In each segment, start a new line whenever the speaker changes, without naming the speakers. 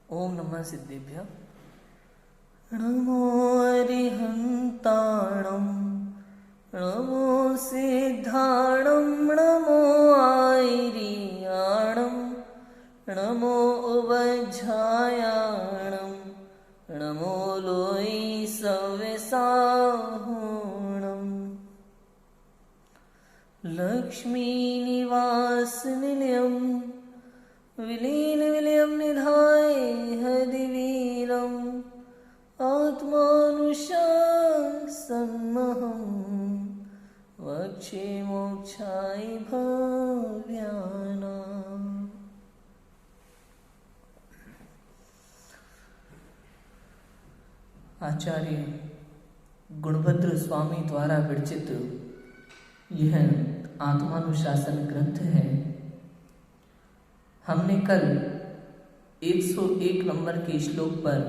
ओम नमः सिद्धेभ्यः। नमो अरिहन्ताणं नमो सिद्धाणं नमो आयर्याणं नमो उवज्झायाणं नमो लोई सव्यसाहुणं लक्ष्मीनिवास निलयं विलीन विलयं निधाय हरिवीरम् आत्मानुशासनमहं वक्षे मोक्षाय भव्यानाम्। आचार्य गुणभद्र स्वामी द्वारा विरचित यह आत्मानुशासन ग्रंथ है। हमने कल 101 नंबर के श्लोक पर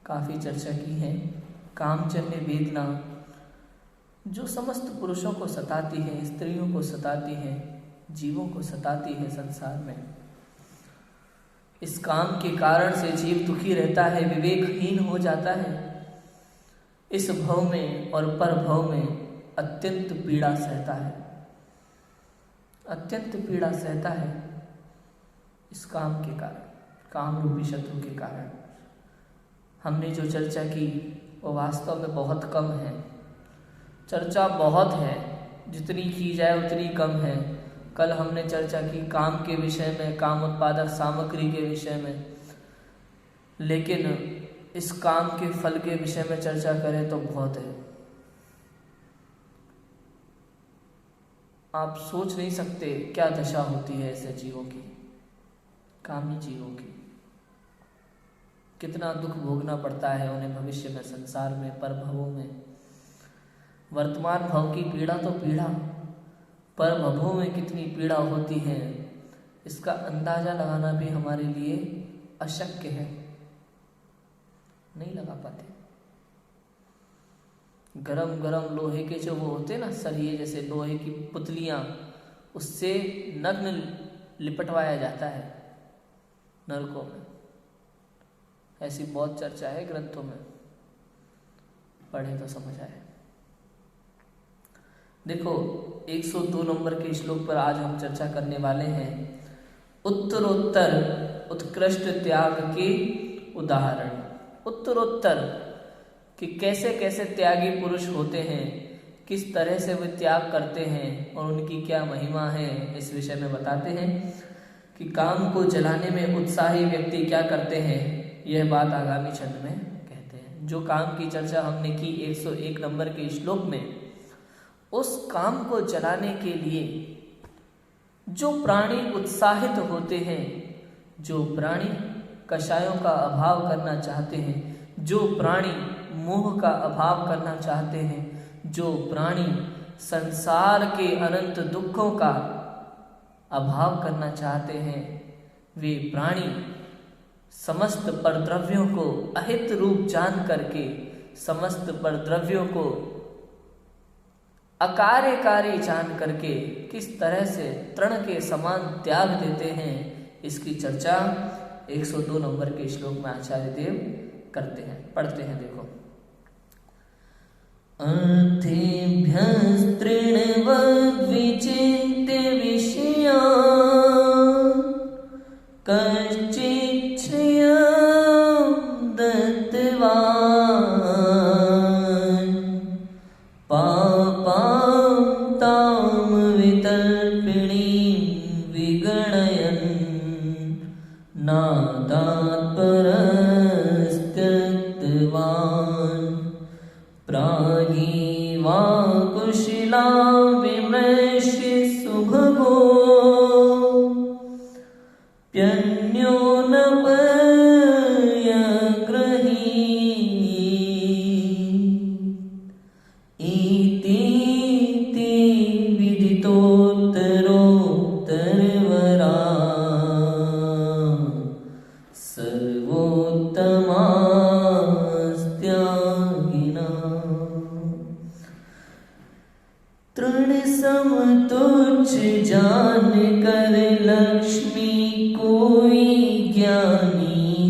काफ़ी चर्चा की है। कामजन्य वेदना जो समस्त पुरुषों को सताती है, स्त्रियों को सताती है, जीवों को सताती है संसार में। इस काम के कारण से जीव दुखी रहता है, विवेकहीन हो जाता है। इस भव में और पर भव में अत्यंत पीड़ा सहता है, अत्यंत पीड़ा सहता है इस काम के कारण, काम रूपी शत्रु के कारण। हमने जो चर्चा की वो वास्तव में बहुत कम है। चर्चा बहुत है, जितनी की जाए उतनी कम है। कल हमने चर्चा की काम के विषय में, काम उत्पादक सामग्री के विषय में, लेकिन इस काम के फल के विषय में चर्चा करें तो बहुत है। आप सोच नहीं सकते क्या दशा होती है ऐसे जीवों की, कामी जीवों की। कितना दुख भोगना पड़ता है उन्हें भविष्य में, संसार में, पर भवों में। वर्तमान भव की पीड़ा तो पीड़ा, पर भवों में कितनी पीड़ा होती है इसका अंदाजा लगाना भी हमारे लिए अशक्य है, नहीं लगा पाते। गरम गरम लोहे के जो वो होते ना सरिये जैसे लोहे की पुतलियां, उससे नग्न लिपटवाया जाता है नरकों में। ऐसी बहुत चर्चा है ग्रंथों में, पढ़े तो समझ आए। देखो 102 नंबर के श्लोक पर आज हम चर्चा करने वाले हैं उत्तरोत्तर उत्कृष्ट त्याग के उदाहरण। उत्तरोत्तर कि कैसे कैसे त्यागी पुरुष होते हैं, किस तरह से वे त्याग करते हैं और उनकी क्या महिमा है, इस विषय में बताते हैं कि काम को जलाने में उत्साही व्यक्ति क्या करते हैं। यह बात आगामी छंद में कहते हैं। जो काम की चर्चा हमने की 101 नंबर के श्लोक में, उस काम को जलाने के लिए जो प्राणी उत्साहित होते हैं, जो प्राणी कषायों का अभाव करना चाहते हैं, जो प्राणी मोह का अभाव करना चाहते हैं, जो प्राणी संसार के अनंत दुखों का अभाव करना चाहते हैं, वे प्राणी समस्त परद्रव्यों को अहित रूप जान करके समस्त परद्रव्यों को अकार्यकारी जान करके किस तरह से तृण के समान त्याग देते हैं, इसकी चर्चा 102 नंबर के श्लोक में आचार्य देव करते हैं। पढ़ते हैं, देखो। अर्थेभ्यस्तृणवद्विचिन्त्य विषया कश्चित् श्रियं दत्तवान् पापां तां वितर्पिणीं विगणयन् नादात्परस्त्यक्तवान् प्रागीवा कुशिला विमृश्य सुभगो प्यन्यो न इति विदितोत्तरोत्तरवरा सर्वोत्तमास्त्यागिना तृण समतुच्छ जान कर लक्ष्मी कोई ज्ञानी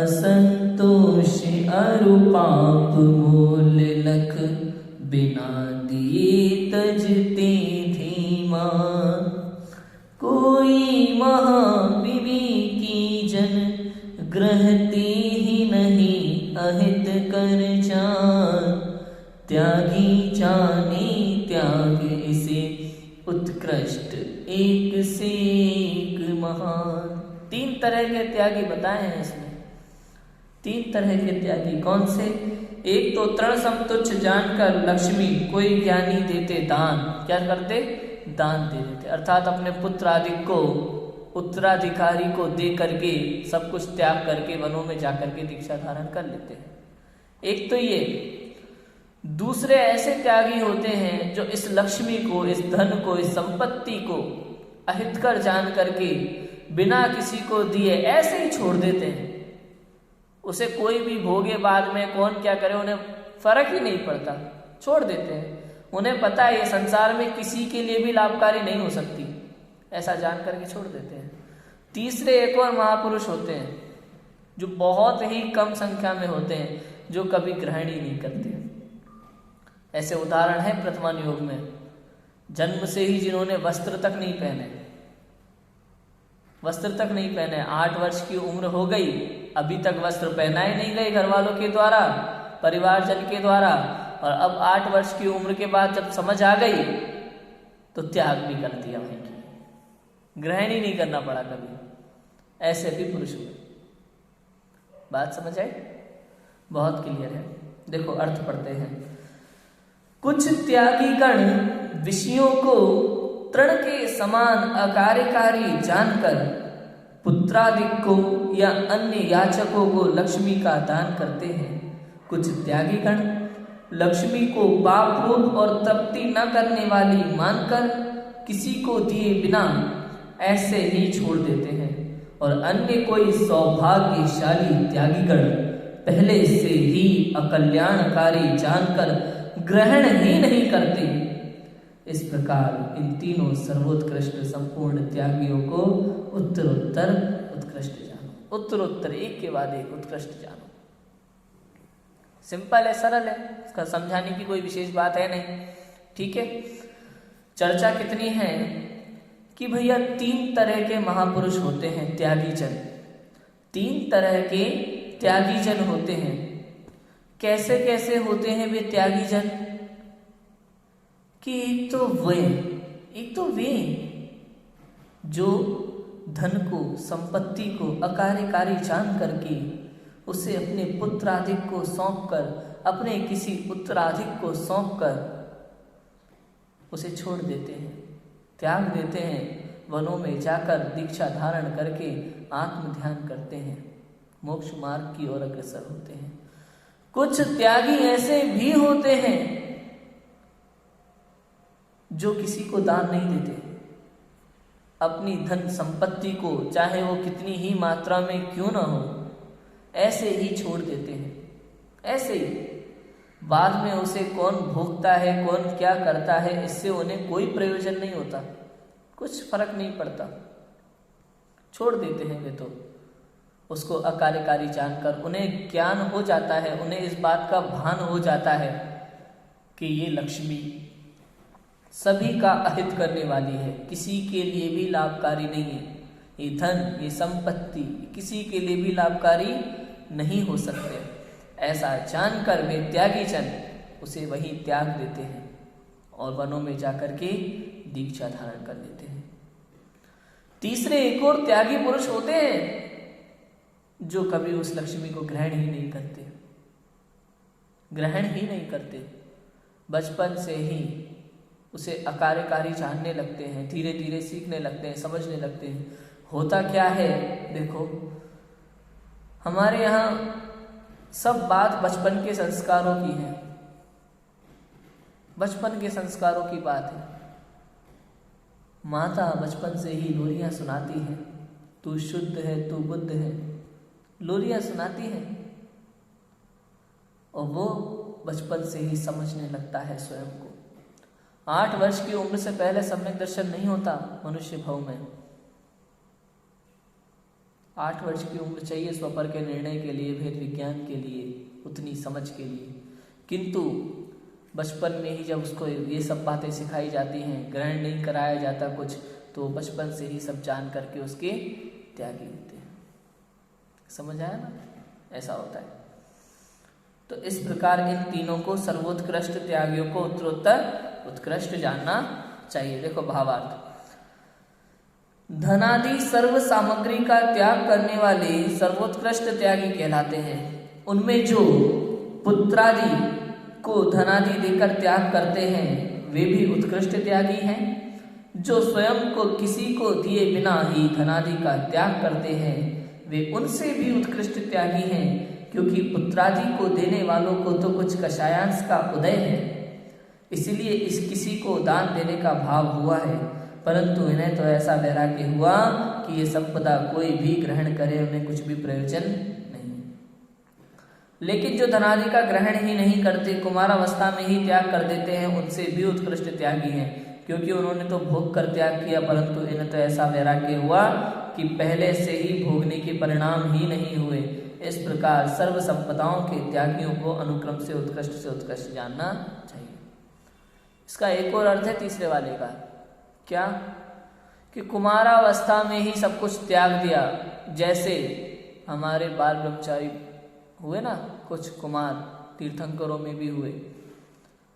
असंतोष अरु पाप मोल लख, बिना दिए तजते धीमा। कोई महाविवेकी जन, ग्रहते ही नहीं अहित कर जान। त्यागी जाने त्याग इसे, उत्कृष्ट एक से एक महान। 3 तरह के त्यागी बताए हैं इसमें। 3 तरह के त्यागी कौन से? एक तो तृण समतुच्छ जानकर लक्ष्मी कोई ज्ञानी देते दान। क्या करते? दान दे देते, अर्थात अपने पुत्र आदि को, उत्तराधिकारी को दे करके सब कुछ त्याग करके वनों में जाकर के दीक्षा धारण कर लेते हैं। एक तो ये। दूसरे ऐसे त्यागी होते हैं जो इस लक्ष्मी को, इस धन को, इस संपत्ति को अहितकर जान करके बिना किसी को दिए ऐसे ही छोड़ देते हैं। उसे कोई भी भोगे, बाद में कौन क्या करे उन्हें फर्क ही नहीं पड़ता, छोड़ देते हैं। उन्हें पता है ये संसार में किसी के लिए भी लाभकारी नहीं हो सकती, ऐसा जान करके छोड़ देते हैं। तीसरे एक और महापुरुष होते हैं जो बहुत ही कम संख्या में होते हैं, जो कभी ग्रहण ही नहीं करते। ऐसे उदाहरण है प्रथमान योग में, जन्म से ही जिन्होंने वस्त्र तक नहीं पहने, वस्त्र तक नहीं पहने, 8 वर्ष की उम्र हो गई, अभी तक वस्त्र पहनाए नहीं गए घर वालों के द्वारा, परिवारजन के द्वारा, और अब 8 वर्ष की उम्र के बाद जब समझ आ गई तो त्याग भी कर दिया वहीं की, ग्रहण ही नहीं करना पड़ा कभी। ऐसे भी पुरुष हुए। बात समझ आई? बहुत क्लियर है। देखो अर्थ पढ़ते हैं। कुछ त्यागी गण विषयों को तृण के समान अकार्यकारी जानकर पुत्रादिक को या अन्य याचकों को लक्ष्मी का दान करते हैं। कुछ त्यागी गण लक्ष्मी को पाप रूप और तृप्ति न करने वाली मानकर किसी को दिए बिना ऐसे ही छोड़ देते हैं, और अन्य कोई सौभाग्यशाली त्यागीगण पहले से ही अकल्याणकारी जानकर ग्रहण ही नहीं करते। इस प्रकार इन तीनों सर्वोत्कृष्ट संपूर्ण त्यागियों को उत्तरोत्तर उत्कृष्ट जानो। उत्तरोत्तर एक के बाद एक उत्कृष्ट जानो। सिंपल है, सरल है, इसका समझाने की कोई विशेष बात है नहीं। ठीक है, चर्चा कितनी है कि भैया 3 तरह के महापुरुष होते हैं त्यागी जन। 3 तरह के त्यागी जन होते हैं। कैसे कैसे होते हैं वे त्यागी जन? कि एक तो वे जो धन को, संपत्ति को अकार्यकारी जान करके उसे अपने पुत्राधिक को सौंपकर, अपने किसी उत्तराधिक को सौंपकर उसे छोड़ देते हैं, त्याग देते हैं, वनों में जाकर दीक्षा धारण करके आत्म ध्यान करते हैं, मोक्ष मार्ग की ओर अग्रसर होते हैं। कुछ त्यागी ऐसे भी होते हैं जो किसी को दान नहीं देते, अपनी धन संपत्ति को चाहे वो कितनी ही मात्रा में क्यों ना हो ऐसे ही छोड़ देते हैं। ऐसे ही बाद में उसे कौन भोगता है, कौन क्या करता है, इससे उन्हें कोई प्रयोजन नहीं होता, कुछ फर्क नहीं पड़ता, छोड़ देते हैं वे तो उसको अकार्यकारी जानकर। उन्हें ज्ञान हो जाता है, उन्हें इस बात का भान हो जाता है कि ये लक्ष्मी सभी का अहित करने वाली है, किसी के लिए भी लाभकारी नहीं है। ये धन, ये संपत्ति किसी के लिए भी लाभकारी नहीं हो सकते। ऐसा जानकर वे त्यागी जन उसे वहीं त्याग देते हैं और वनों में जाकर के दीक्षा धारण कर लेते हैं। तीसरे एक और त्यागी पुरुष होते हैं जो कभी उस लक्ष्मी को ग्रहण ही नहीं करते, ग्रहण ही नहीं करते, बचपन से ही उसे अकार्यकारी जानने लगते हैं, धीरे धीरे सीखने लगते हैं, समझने लगते हैं। होता क्या है देखो, हमारे यहाँ सब बात बचपन के संस्कारों की है, बचपन के संस्कारों की बात है। माता बचपन से ही लोरियां सुनाती है, तू शुद्ध है, तू बुद्ध है, लोरियां सुनाती है, और वो बचपन से ही समझने लगता है स्वयं को। 8 वर्ष की उम्र से पहले सम्यक दर्शन नहीं होता मनुष्य भव में। 8 वर्ष की उम्र चाहिए स्वपर के निर्णय के लिए, भेद विज्ञान के लिए, उतनी समझ के लिए। किंतु बचपन में ही जब उसको ये सब बातें सिखाई जाती हैं, ग्रहण नहीं कराया जाता कुछ, तो बचपन से ही सब जान करके उसके त्यागी होते हैं। समझ आया ना? ऐसा होता है। तो इस प्रकार इन तीनों को सर्वोत्कृष्ट त्यागियों को उत्तरोत्तर उत्कृष्ट जानना चाहिए। देखो भावार्थ, धनादि सर्व सामग्री का त्याग करने वाले सर्वोत्कृष्ट त्यागी कहलाते हैं। उनमें जो पुत्रादि को धनादि देकर त्याग करते हैं वे भी उत्कृष्ट त्यागी हैं। जो स्वयं को किसी को दिए बिना ही धनादि का त्याग करते हैं वे उनसे भी उत्कृष्ट त्यागी हैं, क्योंकि पुत्रादि को देने वालों को तो कुछ कषायांश का उदय है, इसीलिए इस किसी को दान देने का भाव हुआ है। परंतु इन्हें तो ऐसा वैराग्य हुआ कि ये संपदा कोई भी ग्रहण करे उन्हें कुछ भी प्रयोजन नहीं। लेकिन जो धनादि का ग्रहण ही नहीं करते, कुमारावस्था में ही त्याग कर देते हैं, उनसे भी उत्कृष्ट त्यागी हैं, क्योंकि उन्होंने तो भोग कर त्याग किया, परंतु इन्हें तो ऐसा वैराग्य हुआ कि पहले से ही भोगने के परिणाम ही नहीं हुए। इस प्रकार सर्व संपदाओं के त्यागियों को अनुक्रम से उत्कृष्ट जानना चाहिए। इसका एक और अर्थ है तीसरे वाले का, क्या? कि कुमारावस्था में ही सब कुछ त्याग दिया। जैसे हमारे बाल ब्रह्मचारी हुए ना, कुछ कुमार तीर्थंकरों में भी हुए,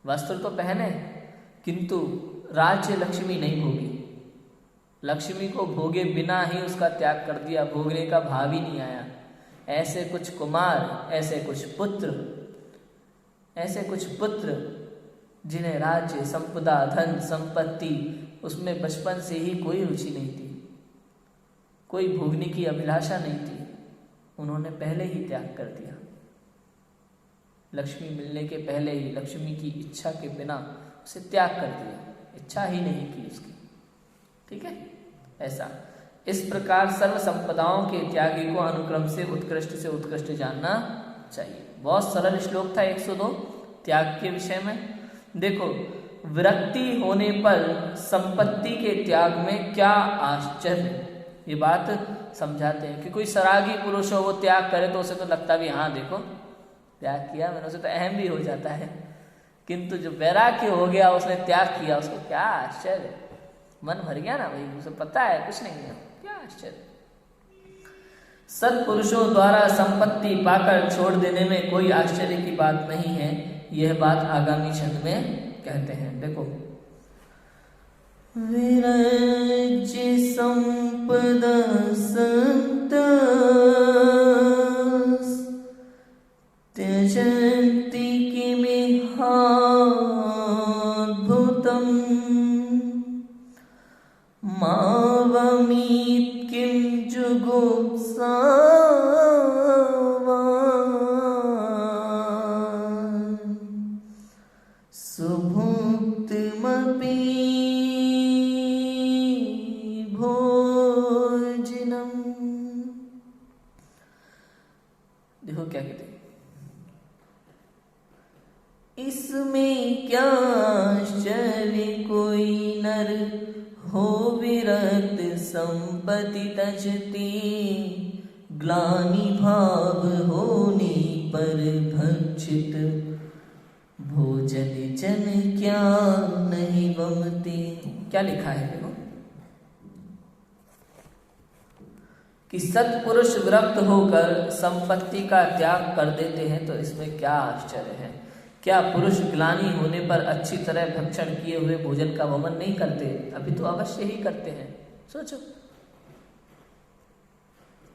वस्त्र तो पहने किंतु राज्य लक्ष्मी नहीं भोगी, लक्ष्मी को भोगे बिना ही उसका त्याग कर दिया, भोगने का भाव ही नहीं आया। ऐसे कुछ कुमार, ऐसे कुछ पुत्र जिन्हें राज्य, संपदा, धन, संपत्ति उसमें बचपन से ही कोई रुचि नहीं थी, कोई भोगने की अभिलाषा नहीं थी, उन्होंने पहले ही त्याग कर दिया। लक्ष्मी मिलने के पहले ही लक्ष्मी की इच्छा के बिना उसे त्याग कर दिया, इच्छा ही नहीं की उसकी। ठीक है, ऐसा। इस प्रकार सर्व संपदाओं के त्यागी को अनुक्रम से उत्कृष्ट जानना चाहिए। बहुत सरल श्लोक था 102 त्याग के विषय में। देखो, विरक्ति होने पर संपत्ति के त्याग में क्या आश्चर्य, ये बात समझाते हैं कि कोई सरागी पुरुष हो वो त्याग करे तो उसे तो लगता भी हाँ देखो त्याग किया मैंने, उसे तो अहम भी हो जाता है। किंतु जो वैराग्य हो गया, उसने त्याग किया, उसको क्या आश्चर्य, मन भर गया ना भाई, उसे पता है कुछ नहीं है, क्या आश्चर्य। सत्पुरुषों द्वारा संपत्ति पाकर छोड़ देने में कोई आश्चर्य की बात नहीं है। यह बात आगामी छंद में कहते हैं। देखो, विरज्य संपदा संतस त्यजन्ति किमिहाद्भुतम् मावमीत् किं जुगुप्सा सुभुक्तिमपि भोजनम। देखो क्या कहते हैं, इसमें क्या आश्चर्य, कोई नर हो विरक्त संपत्ति तजते, ग्लानि भाव होने पर भक्षित भोजन जन क्या नहीं बमते। क्या लिखा है देखो, कि सत्पुरुष विरक्त होकर संपत्ति का त्याग कर देते हैं, तो इसमें क्या आश्चर्य है। क्या पुरुष ग्लानि होने पर अच्छी तरह भक्षण किए हुए भोजन का वमन नहीं करते? अभी तो अवश्य ही करते हैं। सोचो,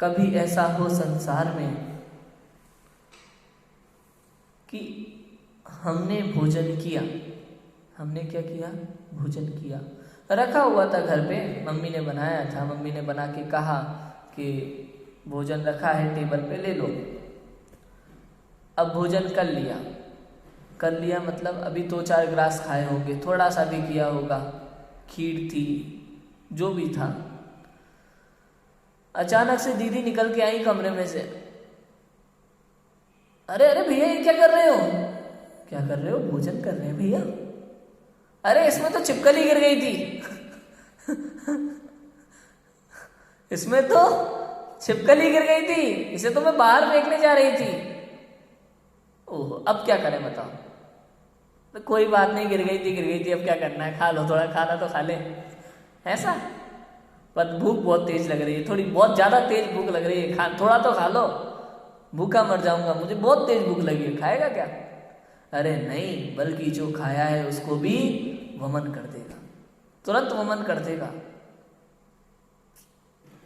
कभी ऐसा हो संसार में कि हमने भोजन किया, हमने क्या किया, भोजन किया, रखा हुआ था घर पे, मम्मी ने बनाया था, मम्मी ने बना के कहा कि भोजन रखा है टेबल पे ले लो। अब भोजन कर लिया मतलब अभी 2-4 ग्रास खाए होंगे, थोड़ा सा भी किया होगा, खीर थी, जो भी था। अचानक से दीदी निकल के आई कमरे में से, अरे अरे भैया ये क्या कर रहे हो? क्या कर रहे हो? भोजन कर रहे हैं भैया। अरे इसमें तो छिपकली गिर गई थी इसमें तो छिपकली गिर गई थी, इसे तो मैं बाहर फेंकने जा रही थी। ओह, अब क्या करें बताओ? तो कोई बात नहीं, गिर गई थी, अब क्या करना है, खा लो, थोड़ा खाना तो खा ले, ऐसा। पर भूख बहुत तेज लग रही है, थोड़ी बहुत ज्यादा तेज भूख लग रही है, थोड़ा तो खा लो, भूखा मर जाऊंगा, मुझे बहुत तेज भूख लगी है, खाएगा क्या? अरे नहीं, बल्कि जो खाया है उसको भी वमन कर देगा, तुरंत वमन कर देगा।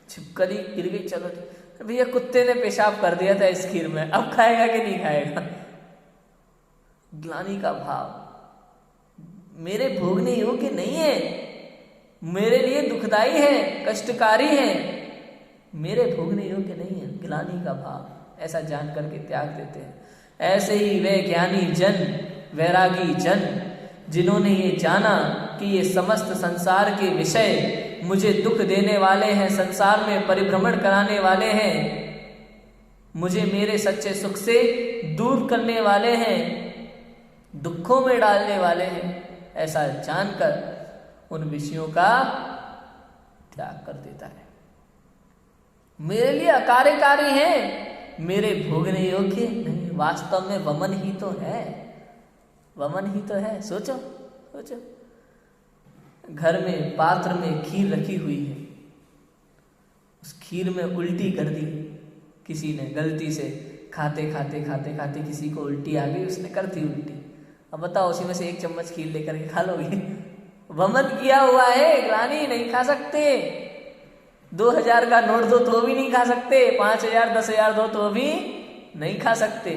छिपकली गिर गई, चलो भैया कुत्ते ने पेशाब कर दिया था इस खीर में, अब खाएगा कि नहीं खाएगा? ग्लानि का भाव, मेरे भोगने योग्य नहीं है, मेरे लिए दुखदाई है, कष्टकारी है, मेरे भोगने योग्य नहीं है, ग्लानि का भाव, ऐसा जान करके त्याग देते हैं। ऐसे ही वे ज्ञानी जन, वैरागी जन, जिन्होंने ये जाना कि ये समस्त संसार के विषय मुझे दुख देने वाले हैं, संसार में परिभ्रमण कराने वाले हैं, मुझे मेरे सच्चे सुख से दूर करने वाले हैं, दुखों में डालने वाले हैं, ऐसा जानकर उन विषयों का त्याग कर देता है। मेरे लिए अकार्यकारी हैं, मेरे भोगने योग्य नहीं, वास्तव में वमन ही तो है, वमन ही तो है। सोचो सोचो, घर में पात्र में खीर रखी हुई है, उस खीर में उल्टी कर दी किसी ने, गलती से खाते खाते किसी को उल्टी आ गई, उसने कर दी उल्टी। अब बताओ, उसी में से एक चम्मच खीर लेकर के खा लोगे? वमन किया हुआ है, ग्लानि, नहीं खा सकते। 2000 का नोट दो तो भी नहीं खा सकते, 5000 10,000 दो तो भी नहीं खा सकते,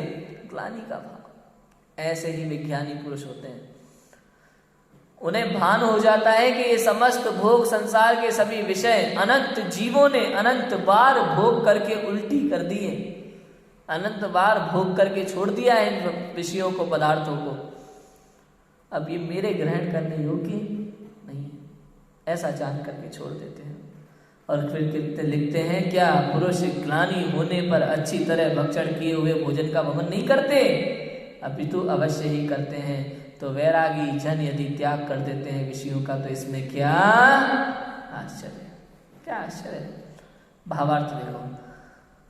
ग्लानि का भाव। ऐसे ही विज्ञानी पुरुष होते हैं, उन्हें भान हो जाता है कि ये समस्त भोग, संसार के सभी विषय अनंत जीवों ने अनंत बार भोग करके उल्टी कर दिए, अनंत बार भोग करके छोड़ दिया है इन विषयों को, पदार्थों को। अब ये मेरे ग्रहण करने योग्य नहीं, ऐसा जान करके छोड़ देते हैं। और फिर लिखते हैं, क्या पुरुष ग्लानि होने पर अच्छी तरह भक्षण किए हुए भोजन का वमन नहीं करते? अपितु अवश्य ही करते हैं। तो वैरागी जन यदि त्याग कर देते हैं विषयों का, तो इसमें क्या आश्चर्य, क्या आश्चर्य। भावार्थ देखो,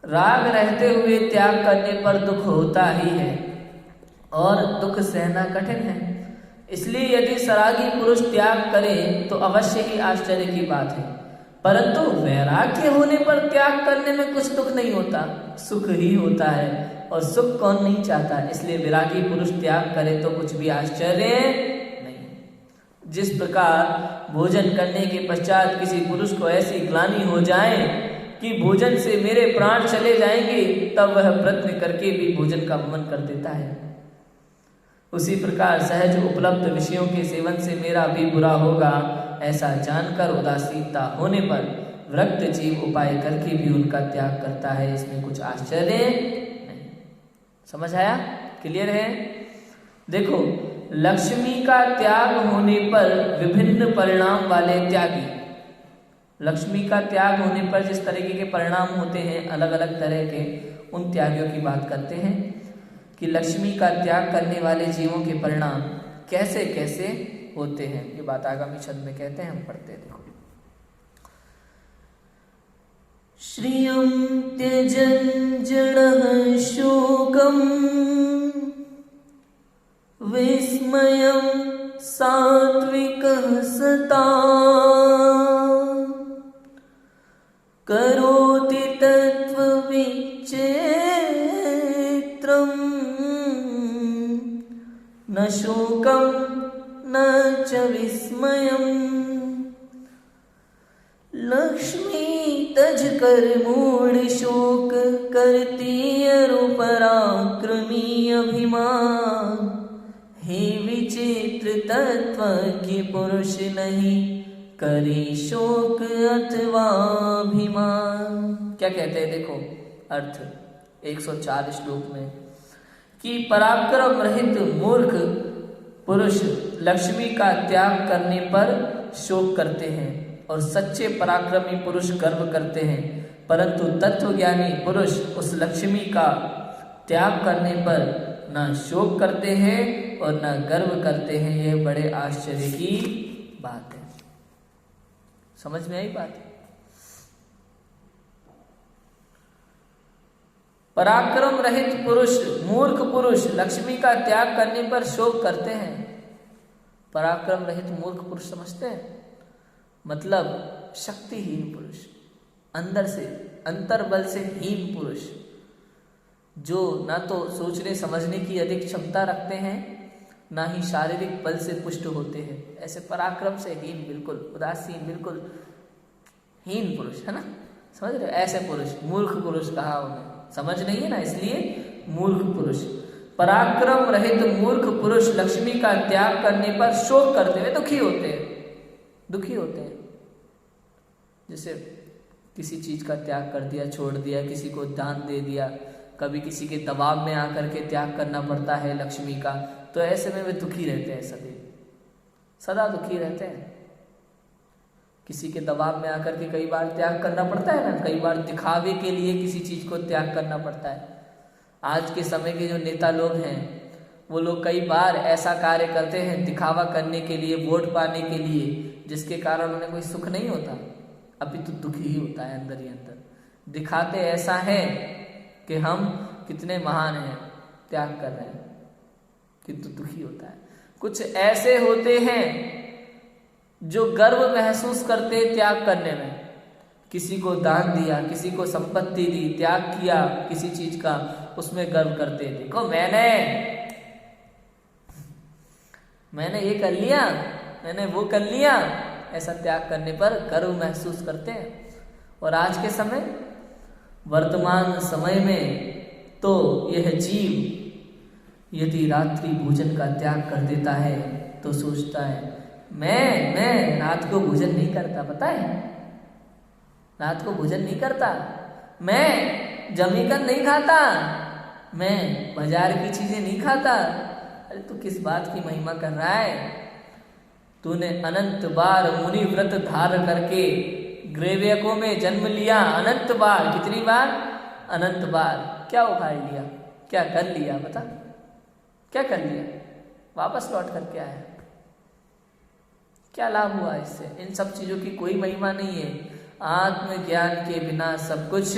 राग रहते हुए त्याग करने पर दुख होता ही है, और दुख सहना कठिन है। इसलिए यदि सरागी पुरुष त्याग करे तो अवश्य ही आश्चर्य की बात है, परंतु वैराग्य होने पर त्याग करने में कुछ दुख नहीं होता, सुख ही होता है, और सुख कौन नहीं चाहता। इसलिए वैरागी पुरुष त्याग करे तो कुछ भी आश्चर्य नहीं। जिस प्रकार भोजन करने के पश्चात किसी पुरुष को ऐसी ग्लानि हो जाए कि भोजन से मेरे प्राण चले जाएंगे, तब वह प्रयत्न करके भी भोजन का वमन कर देता है, उसी प्रकार सहज उपलब्ध विषयों के सेवन से मेरा भी बुरा होगा, ऐसा जानकर उदासीनता होने पर विरक्त जीव उपाय करके भी उनका त्याग करता है। इसमें कुछ आश्चर्य नहीं। समझ आया? क्लियर है? देखो, लक्ष्मी का त्याग होने पर विभिन्न परिणाम वाले त्यागी, लक्ष्मी का त्याग होने पर जिस तरीके के परिणाम होते हैं अलग अलग तरह के, उन त्यागियों की बात करते हैं कि लक्ष्मी का त्याग करने वाले जीवों के परिणाम कैसे कैसे होते हैं। ये बात आगामी छंद में कहते हैं, हम पढ़ते हैं। देखो, श्रियं त्यजन् जडः शोकं विस्मयं सात्विकः सता करोति तत्त्वविच्छेत्रम् न शोकं न च विस्मयम्। लक्ष्मी तज कर मूढ़ शोक करती अरुपराक्रमी अभिमान, हे विचित्र तत्व की पुरुष नहीं करे शोक अथवा अभिमान। क्या कहते हैं? देखो अर्थ 104 श्लोक में कि पराक्रम रहित मूर्ख पुरुष लक्ष्मी का त्याग करने पर शोक करते हैं, और सच्चे पराक्रमी पुरुष गर्व करते हैं, परंतु तत्वज्ञानी पुरुष उस लक्ष्मी का त्याग करने पर न शोक करते हैं और न गर्व करते हैं। यह बड़े आश्चर्य की बात है। समझ में आई बात? पराक्रम रहित पुरुष, मूर्ख पुरुष लक्ष्मी का त्याग करने पर शोक करते हैं। पराक्रम रहित मूर्ख पुरुष समझते हैं, मतलब शक्तिहीन पुरुष, अंदर से अंतर्बल से हीन पुरुष, जो ना तो सोचने समझने की अधिक क्षमता रखते हैं, ना ही शारीरिक बल से पुष्ट होते हैं। ऐसे पराक्रम से हीन, बिल्कुल उदासीन, बिल्कुल हीन पुरुष, है ना, समझ रहे हो? ऐसे पुरुष मूर्ख पुरुष कहा उन्हें, समझ नहीं है ना, इसलिए मूर्ख पुरुष। पराक्रम रहित मूर्ख पुरुष लक्ष्मी का त्याग करने पर शोक करते हुए दुखी होते हैं, दुखी होते हैं। जैसे किसी चीज का त्याग कर दिया, छोड़ दिया, किसी को दान दे दिया, कभी किसी के दबाव में आकर के त्याग करना पड़ता है लक्ष्मी का, तो ऐसे में वे दुखी रहते हैं, सदा दुखी रहते हैं। किसी के दबाव में आकर के कई बार त्याग करना पड़ता है ना, कई बार दिखावे के लिए किसी चीज को त्याग करना पड़ता है। आज के समय के जो नेता लोग हैं, वो लोग कई बार ऐसा कार्य करते हैं दिखावा करने के लिए, वोट पाने के लिए, जिसके कारण उन्हें कोई सुख नहीं होता, अभी तो दुखी ही होता है अंदर ही अंदर। दिखाते ऐसा है कि हम कितने महान हैं, त्याग कर रहे हैं, किंतु दुखी होता है। कुछ ऐसे होते हैं जो गर्व महसूस करते त्याग करने में, किसी को दान दिया, किसी को संपत्ति दी, त्याग किया किसी चीज का, उसमें गर्व करते, देखो मैंने ये कर लिया, मैंने वो कर लिया, ऐसा त्याग करने पर गर्व महसूस करते हैं। और आज के समय, वर्तमान समय में तो यह जीव यदि रात्रि भोजन का त्याग कर देता है तो सोचता है मैं रात को भोजन नहीं करता, पता है, रात को भोजन नहीं करता, मैं जमीकर नहीं खाता, मैं बाजार की चीजें नहीं खाता। अरे तू किस बात की महिमा कर रहा है? तूने अनंत बार मुनि व्रत धार करके ग्रेवयकों में जन्म लिया, अनंत बार, कितनी बार? अनंत बार। क्या उखाड़ लिया, क्या कर लिया, बता, क्या कर लिया? वापस लौट करके आया, क्या लाभ हुआ इससे? इन सब चीजों की कोई महिमा नहीं है। आत्मज्ञान के बिना सब कुछ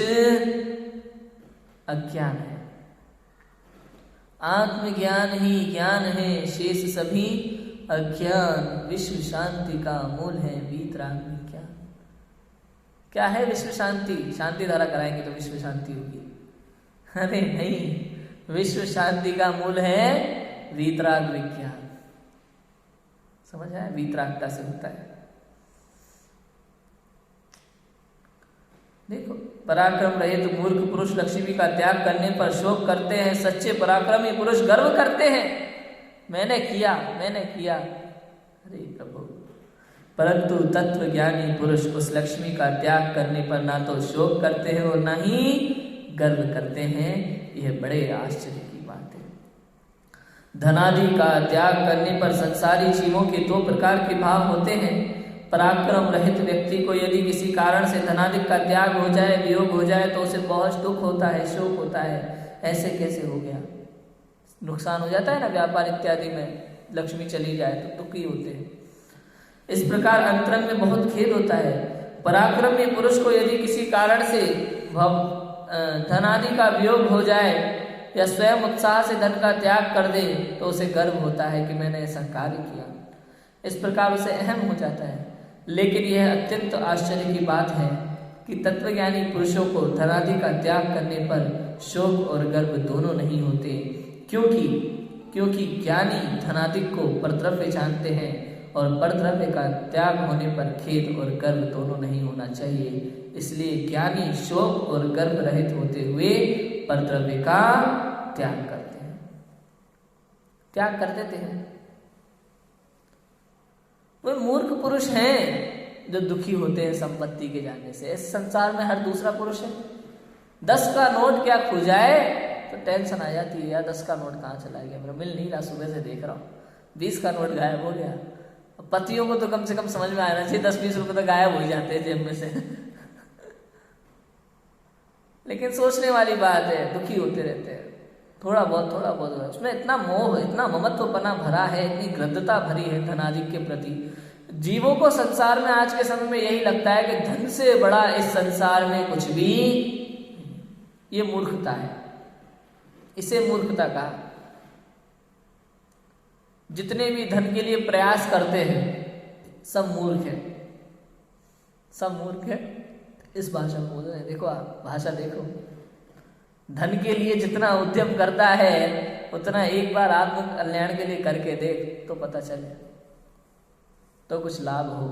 अज्ञान है, आत्मज्ञान ही ज्ञान है, शेष सभी अज्ञान। विश्व शांति का मूल है वीतराग विज्ञान। क्या है विश्व शांति? शांति धारा कराएंगे तो विश्व शांति होगी? अरे नहीं, विश्व शांति का मूल है वीतराग विज्ञान। समझ आया? वीतरागता से होता है। देखो, पराक्रम रहित मूर्ख पुरुष लक्ष्मी का त्याग करने पर शोक करते हैं, सच्चे पराक्रमी पुरुष गर्व करते हैं, मैंने किया, मैंने किया। अरे प्रभु, परंतु तत्व ज्ञानी पुरुष उस लक्ष्मी का त्याग करने पर ना तो शोक करते हैं और ना ही गर्व करते हैं। यह बड़े आश्चर्य की बात है। धनादि का त्याग करने पर संसारी जीवों के दो प्रकार के भाव होते हैं। पराक्रम रहित व्यक्ति को यदि किसी कारण से धनादि का त्याग हो जाए, वियोग हो जाए, तो उसे बहुत दुख होता है, शोक होता है। ऐसे कैसे हो गया? नुकसान हो जाता है ना व्यापार इत्यादि में, लक्ष्मी चली जाए तो दुखी होते हैं। इस प्रकार अंतरंग में बहुत खेद होता है। पराक्रमी पुरुष को यदि किसी कारण से धनादि का वियोग हो जाए या स्वयं उत्साह से धन का त्याग कर दे तो उसे गर्व होता है कि मैंने ऐसा कार्य किया। इस प्रकार उसे अहम हो जाता है। लेकिन यह अत्यंत आश्चर्य की बात है कि तत्वज्ञानी पुरुषों को धनादि का त्याग करने पर शोक और गर्व दोनों नहीं होते, क्योंकि ज्ञानी धनादि को परद्रव्य जानते हैं और परद्रव्य का त्याग होने पर खेद और गर्व दोनों नहीं होना चाहिए। इसलिए ज्ञानी शोक और गर्व रहित होते हुए परद्रव्य का त्याग करते हैं, त्याग कर देते हैं। वे मूर्ख पुरुष हैं जो दुखी होते हैं संपत्ति के जाने से। इस संसार में हर दूसरा पुरुष है। 10 का नोट क्या खो जाए तो टेंशन आ जाती है, यार 10 का नोट कहाँ चला गया, मेरा मिल नहीं रहा, सुबह से देख रहा हूँ, 20 का नोट गायब हो गया। पतियों को तो कम से कम समझ में आना चाहिए, 10-20 रुपए तो गायब हो ही जाते हैं जेब में से। लेकिन सोचने वाली बात है, दुखी होते रहते हैं। थोड़ा बहुत उसमें इतना मोह, इतना ममत्वपना भरा है, इतनी गृद्धता भरी है धनादि के प्रति। जीवों को संसार में आज के समय में यही लगता है कि धन से बड़ा इस संसार में कुछ भी, ये मूर्खता है। इसे मूर्खता कहा। जितने भी धन के लिए प्रयास करते हैं सब मूर्ख है, सब मूर्ख है। इस भाषा को बोल रहे हैं, देखो आप भाषा देखो। धन के लिए जितना उद्यम करता है उतना एक बार आत्म कल्याण के लिए करके देख तो पता चले, तो कुछ लाभ हो।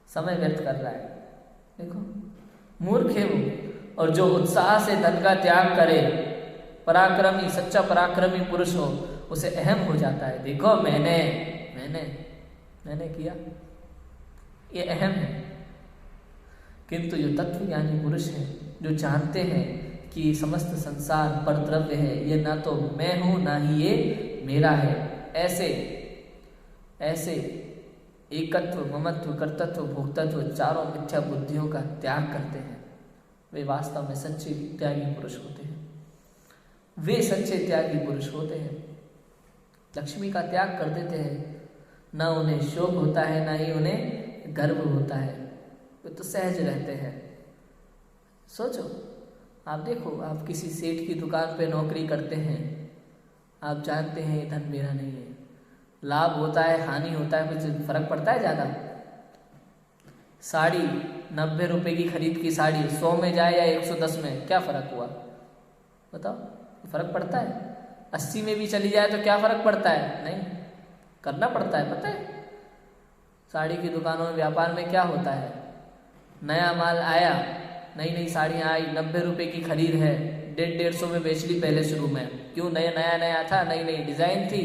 समय व्यर्थ कर रहा है, देखो मूर्ख है वो। और जो उत्साह से धन का त्याग करे, पराक्रमी, सच्चा पराक्रमी पुरुष हो, उसे अहम हो जाता है। देखो मैंने मैंने मैंने किया, ये अहम है। किंतु जो तत्वज्ञानी पुरुष है, जो जानते हैं कि समस्त संसार पर द्रव्य है, ये ना तो मैं हूं ना ही ये मेरा है, ऐसे ऐसे एकत्व, ममत्व, कर्तत्व, भोक्तत्व चारों मिथ्या बुद्धियों का त्याग करते हैं, वे वास्तव में सच्चे त्यागी पुरुष होते हैं। वे सच्चे त्यागी पुरुष होते हैं। लक्ष्मी का त्याग कर देते हैं, ना उन्हें शोक होता है ना ही उन्हें गर्व होता है, वे तो सहज रहते हैं। सोचो, आप देखो, आप किसी सेठ की दुकान पे नौकरी करते हैं, आप जानते हैं ये धन मेरा नहीं है, लाभ होता है हानि होता है, कुछ फर्क पड़ता है ज़्यादा? साड़ी 90 रुपए की खरीद की साड़ी 100 में जाए या 110 में, क्या फर्क हुआ बताओ? फर्क पड़ता है? 80 में भी चली जाए तो क्या फर्क पड़ता है? नहीं, करना पड़ता है। पता है साड़ी की दुकानों में व्यापार में क्या होता है? नया माल आया, नई नई साड़ियाँ आई, 90 रुपए की खरीद है, 150 में बेच ली पहले शुरू में। क्यों? नया नया था, नई नई डिज़ाइन थी,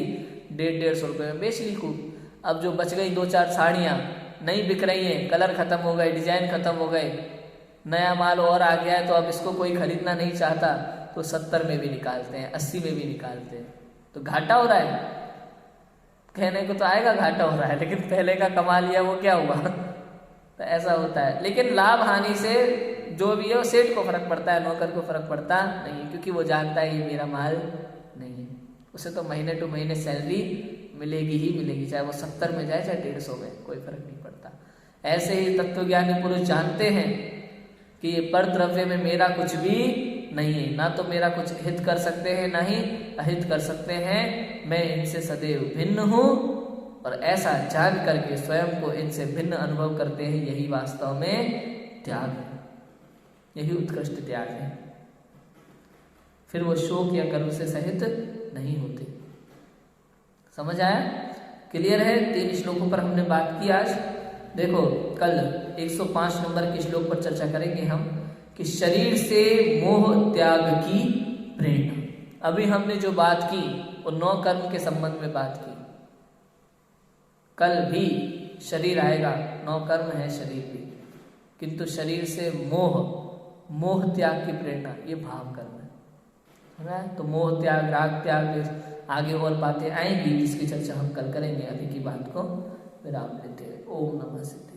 150 रुपये में बेच ली खूब। अब जो बच गई 2-4 साड़ियाँ नहीं बिक रही हैं, कलर ख़त्म हो गए, डिज़ाइन ख़त्म हो गए, नया माल और आ गया है, तो अब इसको कोई खरीदना नहीं चाहता, तो 70 में भी निकालते हैं, 80 में भी निकालते हैं। तो घाटा हो रहा है, कहने को तो आएगा घाटा हो रहा है, लेकिन पहले का कमा लिया वो क्या हुआ? तो ऐसा होता है। लेकिन लाभ हानि से जो भी है वो सेठ को फर्क पड़ता है, नौकर को फर्क पड़ता नहीं, क्योंकि वो जानता है ये मेरा माल नहीं है। उसे तो महीने टू महीने सैलरी मिलेगी ही मिलेगी, चाहे वो 70 में जाए चाहे 150 में, कोई फर्क नहीं पड़ता। ऐसे ही तत्वज्ञानी पुरुष जानते हैं कि ये पर द्रव्य में मेरा कुछ भी नहीं है, ना तो मेरा कुछ हित कर सकते हैं ना ही अहित कर सकते हैं, मैं इनसे सदैव भिन्न हूँ। और ऐसा जान करके स्वयं को इनसे भिन्न अनुभव करते हैं, यही वास्तव में त्याग है, यही उत्कृष्ट त्याग है। फिर वो शोक या गर्व से सहित नहीं होते। समझ आया? क्लियर है? 3 श्लोकों पर हमने बात की आज। देखो कल 105 नंबर के श्लोक पर चर्चा करेंगे हम कि शरीर से मोह त्याग की प्रेरणा। अभी हमने जो बात की वो 9 कर्म के संबंध में बात की। कल भी शरीर आएगा, 9 कर्म है शरीर भी, किंतु शरीर से मोह त्याग की प्रेरणा, ये भाव कर्म है। तो मोह त्याग, राग त्याग, आगे और बातें आएंगी जिसकी चर्चा हम कल करेंगे। अभी की बात को विराम देते हैं। ओम नमः शिवाय।